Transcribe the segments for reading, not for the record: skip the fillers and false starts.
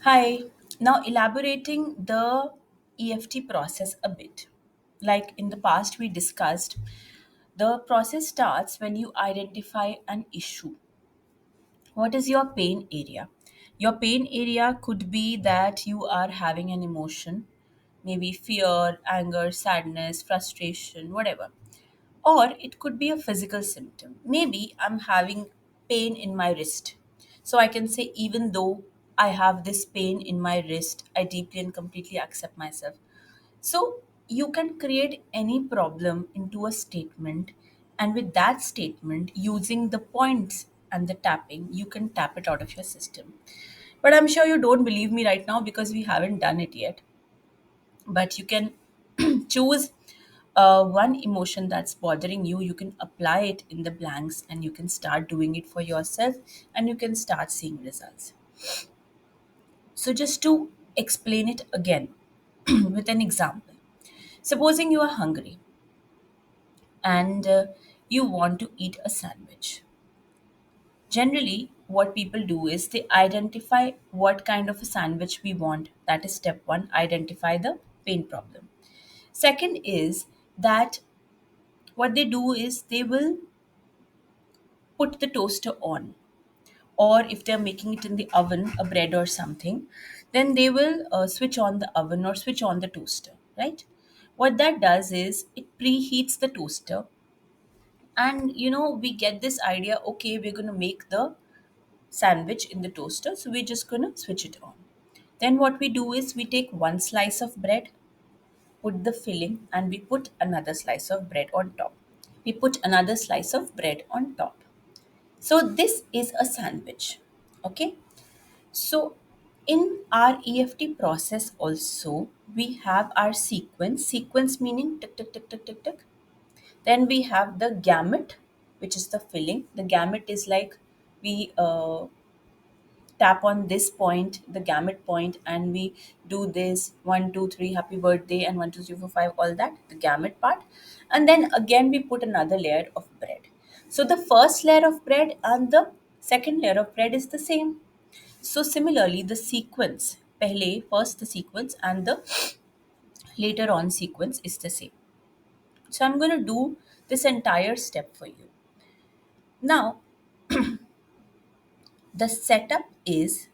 Hi. Now, elaborating the EFT process a bit. Like in the past, we discussed, the process starts when you identify an issue. What is your pain area? Your pain area could be that you are having an emotion, maybe fear, anger, sadness, frustration, whatever. Or it could be a physical symptom. Maybe I'm having pain in my wrist. So I can say, even though I have this pain in my wrist, I deeply and completely accept myself. So you can create any problem into a statement, and with that statement, using the points and the tapping, you can tap it out of your system. But I'm sure you don't believe me right now because we haven't done it yet. But you can choose one emotion that's bothering you. You can apply it in the blanks and you can start doing it for yourself, and you can start seeing results. So just to explain it again with an example, supposing you are hungry and you want to eat a sandwich. Generally, what people do is they identify what kind of a sandwich we want. That is step one, identify the pain problem. Second is that what they do is they will put the toaster on, or if they're making it in the oven, a bread or something, then they will switch on the oven or switch on the toaster, right? What that does is it preheats the toaster, and we get this idea, okay, we're going to make the sandwich in the toaster, so we're just going to switch it on. Then what we do is we take one slice of bread, put the filling, and we put another slice of bread on top. We put another slice of bread on top. So this is a sandwich. Okay. So in our EFT process also, we have our sequence meaning tick tick tick tick tick tick. Then we have the gamut, which is the filling. The gamut is like we tap on this point, the gamut point, and we do this 1, 2, 3, happy birthday, and 1, 2, 3, 4, 5, all that, the gamut part. And then again, we put another layer of bread. So the first layer of bread and the second layer of bread is the same. So similarly, the sequence, first the sequence and the later on sequence is the same. So I'm going to do this entire step for you. Now, the setup is,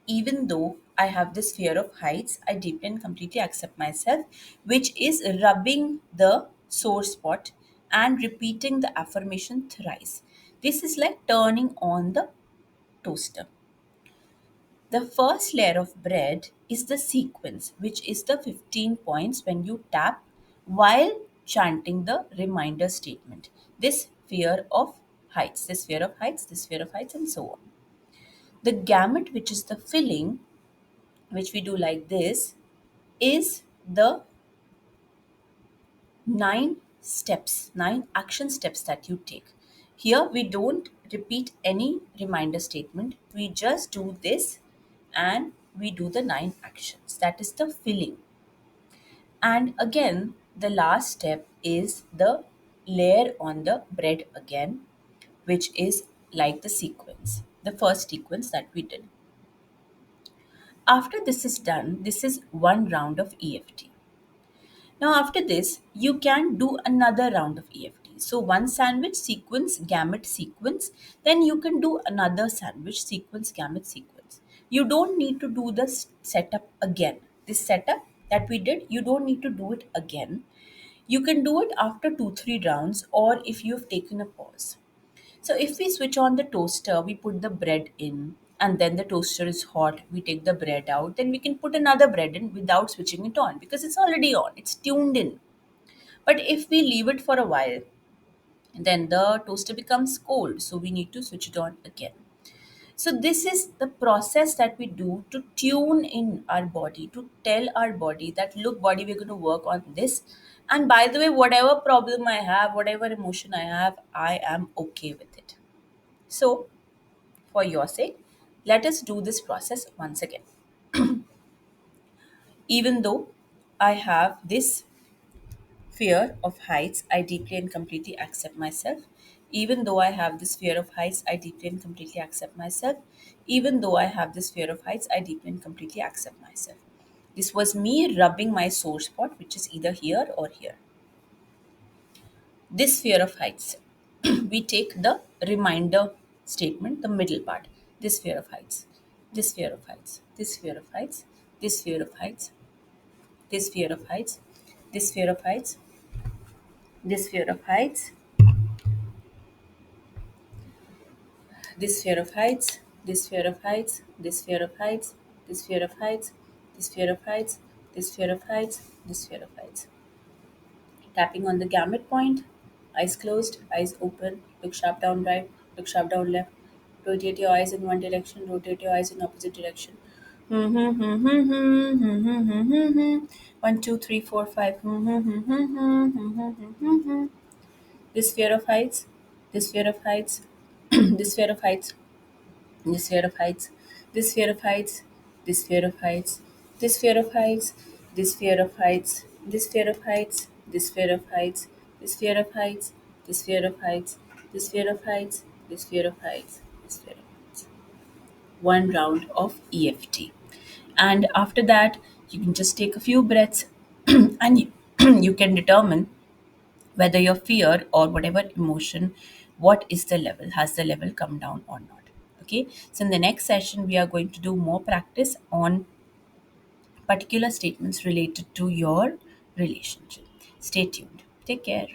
even though I have this fear of heights, I deeply and completely accept myself, which is rubbing the sore spot and repeating the affirmation thrice. This is like turning on the toaster. The first layer of bread is the sequence, which is the 15 points when you tap while chanting the reminder statement. This fear of heights, this fear of heights, this fear of heights, and so on. The gamut, which is the filling, which we do like this, is the 9 action steps that you take. Here, we don't repeat any reminder statement. We just do this and we do the 9 actions. That is the filling. And again, the last step is the layer on the bread again, which is like the sequence, the first sequence that we did. After this is done, this is one round of EFT. Now, after this, you can do another round of EFT. So, one sandwich sequence, gamut sequence, then you can do another sandwich sequence, gamut sequence. You don't need to do the setup again. This setup that we did, you don't need to do it again. You can do it after 2, 3 rounds, or if you've taken a pause. So if we switch on the toaster, we put the bread in, and then the toaster is hot, we take the bread out, then we can put another bread in without switching it on because it's already on, it's tuned in. But if we leave it for a while, then the toaster becomes cold, so we need to switch it on again. So this is the process that we do to tune in our body, to tell our body that, look, body, we're going to work on this. And by the way, whatever problem I have, whatever emotion I have, I am okay with it. So for your sake, let us do this process once again. Even though I have this fear of heights, I deeply and completely accept myself, Even though I have this fear of heights, I deeply and completely accept myself. Even though I have this fear of heights, I deeply and completely accept myself. This was me rubbing my sore spot, which is either here or here. This fear of heights. We take the reminder statement, the middle part. This fear of heights. This fear of heights. This fear of heights. This fear of heights. This fear of heights. This fear of heights. This fear of heights. This fear of heights, this fear of heights, this fear of heights, this fear of heights, this fear of heights, this fear of heights, this fear of heights. Tapping on the gamut point, eyes closed, eyes open, look sharp down right, look sharp down left. Rotate your eyes in one direction, rotate your eyes in opposite direction. 1, 2, 3, 4, 5. This fear of heights, this fear of heights, this fear of heights, this fear of heights, this fear of heights, this fear of heights, this fear of heights, this fear of heights, this fear of heights, this fear of heights, this fear of heights, this fear of heights, this fear of heights, this fear of heights, this fear of heights. One round of EFT. And after that, you can just take a few breaths and you can determine whether your fear or whatever emotion, what is the level, has the level come down or not. Okay, so in the next session we are going to do more practice on particular statements related to your relationship. Stay tuned. Take care.